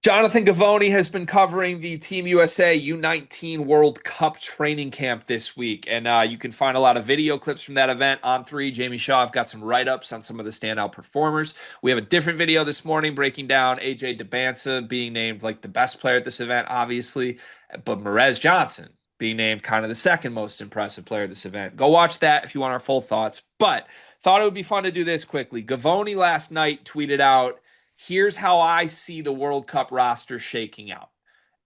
Jonathan Givony has been covering the Team USA U19 World Cup training camp this week, and you can find a lot of video clips from that event on 3. Jamie Shaw have got some write-ups on some of the standout performers. We have a different video this morning breaking down AJ Dybantsa being named like the best player at this event, obviously, but Morez Johnson being named kind of the second most impressive player at this event. Go watch that if you want our full thoughts, but thought it would be fun to do this quickly. Givony last night tweeted out, "Here's how I see the World Cup roster shaking out."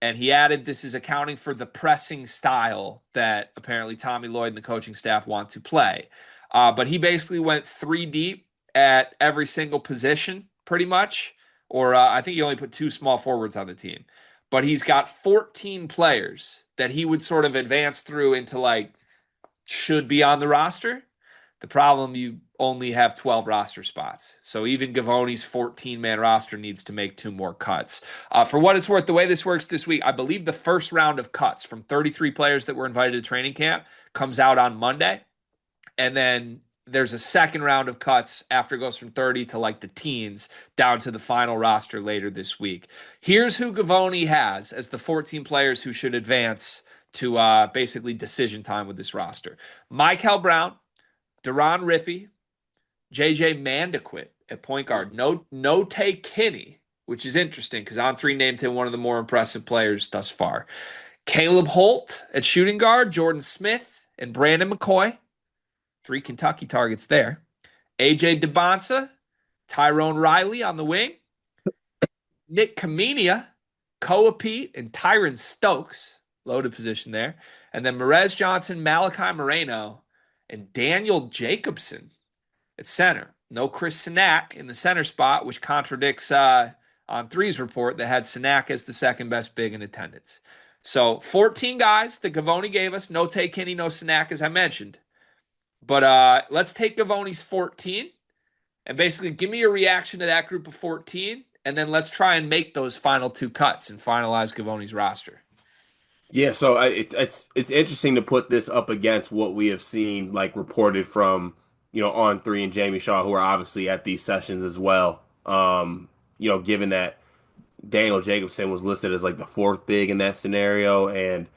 And he added, this is accounting for the pressing style that apparently Tommy Lloyd and the coaching staff want to play. But he basically went 3 deep at every single position, pretty much. Or I think he only put 2 small forwards on the team. But he's got 14 players that he would sort of advance through into like should be on the roster. The problem, you only have 12 roster spots. So even Givony's 14-man roster needs to make 2 more cuts. For what it's worth, the way this works this week, I believe the first round of cuts from 33 players that were invited to training camp comes out on Monday. And then there's a second round of cuts after it goes from 30 to like the teens down to the final roster later this week. Here's who Givony has as the 14 players who should advance to basically decision time with this roster. Michael Brown, Duran Rippey, JJ Mandaquit at point guard. No Tay Kinney, which is interesting because On3 named him one of the more impressive players thus far. Caleb Holt at shooting guard, Jordan Smith, and Brandon McCoy. 3 Kentucky targets there. AJ Dybantsa, Tyrone Riley on the wing. Nick Kamenia, Koa Pete, and Tyron Stokes. Loaded position there. And then Morez Johnson, Malachi Moreno, and Daniel Jacobsen at center. No Chris Sinak in the center spot, which contradicts On3's report that had Sinak as the second best big in attendance. So 14 guys that Givony gave us. No Tay Kinney, no Sinak, as I mentioned. But let's take Givony's 14 and basically give me a reaction to that group of 14, and then let's try and make those final 2 cuts and finalize Givony's roster. Yeah, so it's interesting to put this up against what we have seen like reported from On3 and Jamie Shaw, who are obviously at these sessions as well. Given that Daniel Jacobsen was listed as like the fourth big in that scenario, and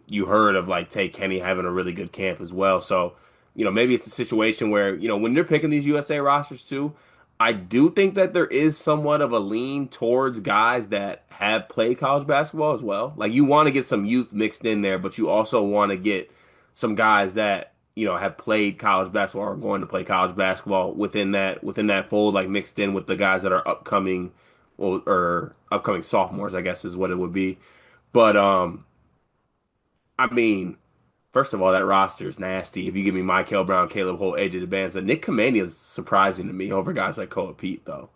you heard of like Tay Kenny having a really good camp as well. So maybe it's a situation where when they're picking these USA rosters too. I do think that there is somewhat of a lean towards guys that have played college basketball as well. Like you want to get some youth mixed in there, but you also want to get some guys that, have played college basketball or are going to play college basketball within that fold, like mixed in with the guys that are upcoming or upcoming sophomores, I guess is what it would be. But I mean, first of all, that roster is nasty. If you give me Michael Brown, Caleb Holt, AJ Dybantsa, Nick Kamania is surprising to me over guys like Koa Pete, though.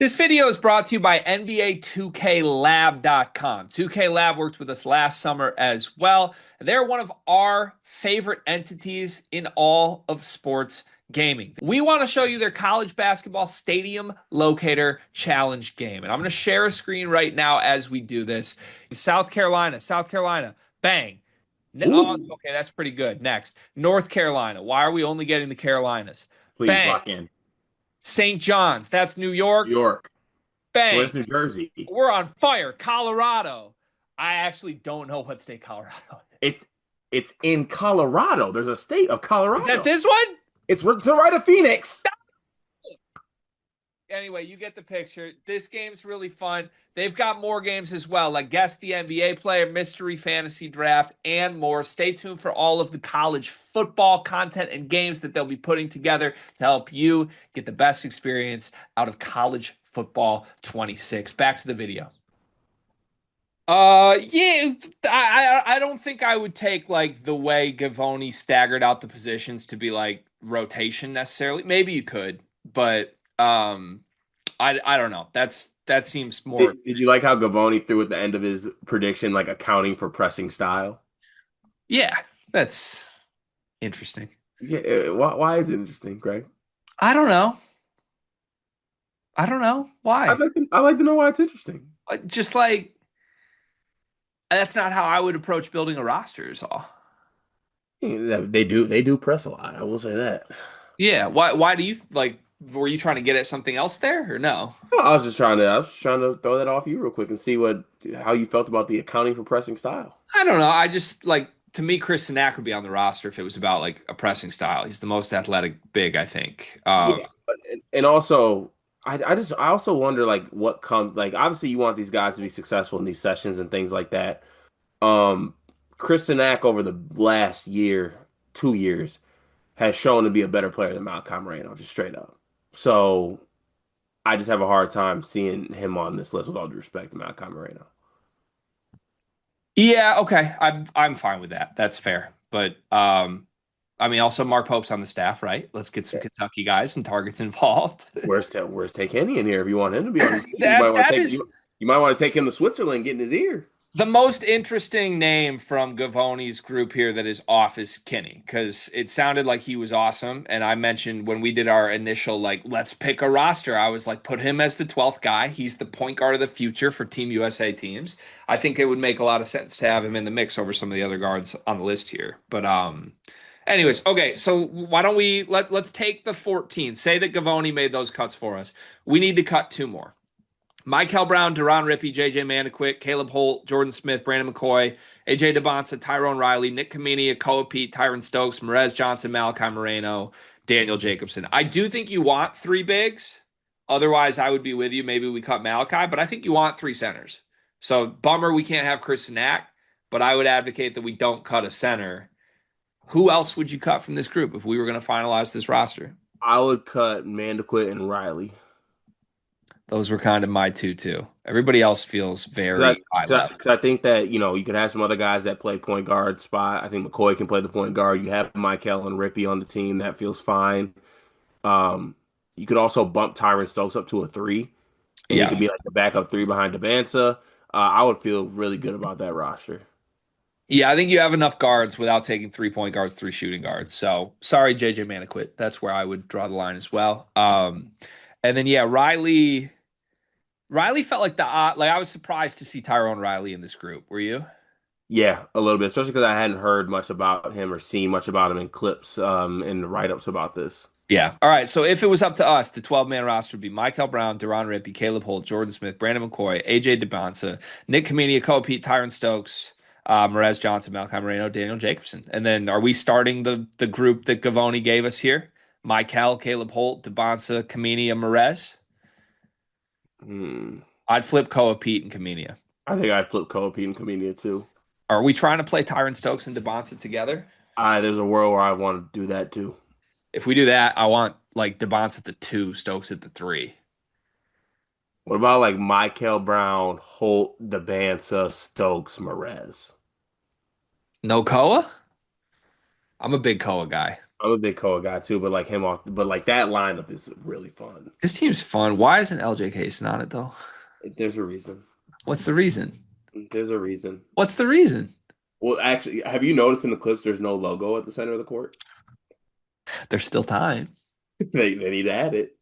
This video is brought to you by NBA 2KLab.com. 2K Lab worked with us last summer as well. They're one of our favorite entities in all of sports gaming. We want to show you their college basketball stadium locator challenge game. And I'm going to share a screen right now as we do this. South Carolina, bang. Oh, Ooh, okay, that's pretty good. Next, North Carolina. Why are we only getting the Carolinas? please Bang. lock in. St. John's, that's New New York. York. Bang. Where's New Jersey? We're on fire. Colorado. I actually don't know what state Colorado is. It's in Colorado. There's a state of Is that Colorado. this one? It's to the right of Phoenix. Anyway, you get the picture. This game's really fun. They've got more games as well, like Guess the NBA Player, Mystery Fantasy Draft, and more. Stay tuned for all of the college football content and games that they'll be putting together to help you get the best experience out of college football 26. Back to the video. Yeah, I don't think I would take like the way Givony staggered out the positions to be like rotation necessarily. Maybe you could, but I don't know. That seems more. Did you like how Gavoni threw at the end of his prediction, like accounting for pressing style? Yeah, that's interesting. Yeah, why is it interesting, Greg? I don't know. I don't know why. I'd like to know why it's interesting. Just like that's not how I would approach building a roster. Is all. Yeah, they do press a lot. I will say that. Yeah. Why do you like? Were you trying to get at something else there or no? I was just trying to throw that off you real quick and see how you felt about the accounting for pressing style. I don't know. I just like to me, Chris Sinak would be on the roster if it was about like a pressing style. He's the most athletic big, I think. Yeah, and also I also wonder like what comes like obviously you want these guys to be successful in these sessions and things like that. Um, Chris Sinak over the last year, 2 years, has shown to be a better player than Malachi Moreno, just straight up. So I just have a hard time seeing him on this list with all due respect to Malachi Moreno. Yeah, okay. I'm fine with that. That's fair. But I mean also Mark Pope's on the staff, right? Let's get some Yeah. Kentucky guys and targets involved. Where's Take Henny in here? If you want him to be on your team, That is you might want to take him to Switzerland, get in his ear. the most interesting name from Givony's group here that is off is Kinney because it sounded like he was awesome. And I mentioned when we did our initial, like, let's pick a roster, I was like, put him as the 12th guy. He's the point guard of the future for Team USA teams. I think it would make a lot of sense to have him in the mix over some of the other guards on the list here. But, anyways, okay, so why don't let's take the 14. Say that Givony made those cuts for us. We need to cut two more. Michael Brown, Duron Rippey, JJ Maniquit, Caleb Holt, Jordan Smith, Brandon McCoy, AJ Dybantsa, Tyrone Riley, Nick Kamenia, Koa Pete, Tyron Stokes, Morez Johnson, Malachi Moreno, Daniel Jacobsen. I do think you want three bigs. Otherwise, I would be with you. Maybe we cut Malachi, but I think you want three centers. So bummer we can't have Chris Sinak, but I would advocate that we don't cut a center. Who else would you cut from this group if we were going to finalize this roster? I would cut Mandequit and Riley. Those were kind of my two too. Everybody else feels Because very high level. 'Cause I think that, you could have some other guys that play point guard spot. I think McCoy can play the point guard. You have Michael and Rippey on the team. That feels fine. Um, you could also bump Tyron Stokes up to a three, and he Yeah. could be like the backup three behind Dybantsa. I would feel really good about that roster. Yeah, I think you have enough guards without taking 3 point guards, three shooting guards. So sorry, JJ Maniquit. That's where I would draw the line as well. And then yeah, Riley felt like the odd, like I was surprised to see Tyrone Riley in this group. Were you? Yeah, a little bit, especially because I hadn't heard much about him or seen much about him in clips, in the write-ups about this. Yeah. All right. So if it was up to us, the 12-man roster would be Michael Brown, Duron Rippey, Caleb Holt, Jordan Smith, Brandon McCoy, AJ Dybantsa, Nick Kamenia, Koa Pete, Tyron Stokes, Morez Johnson, Malachi Moreno, Daniel Jacobsen. And then are we starting the group that Gavoni gave us here? Michael, Caleb Holt, Dybantsa, Kamenia, Morez? Hmm. I'd flip Koa Pete and Kamenia. I think I'd flip Kobe and Kamenia too. Are we trying to play Tyron Stokes and Dybantsa together? There's a world where I want to do that too. If we do that, I want like Dybantsa at the two, Stokes at the three. What about like Michael Brown, Holt, Dybantsa, Stokes, Morez? No Koa? I'm a big Koa guy. I'm a big Koa guy too, but like him off, but like that lineup is really fun. This team's fun. Why isn't LJ Casey on it though? There's a reason. What's the reason? There's a reason. What's the reason? Well, actually, have you noticed in the clips there's no logo at the center of the court? There's still time. They need to add it.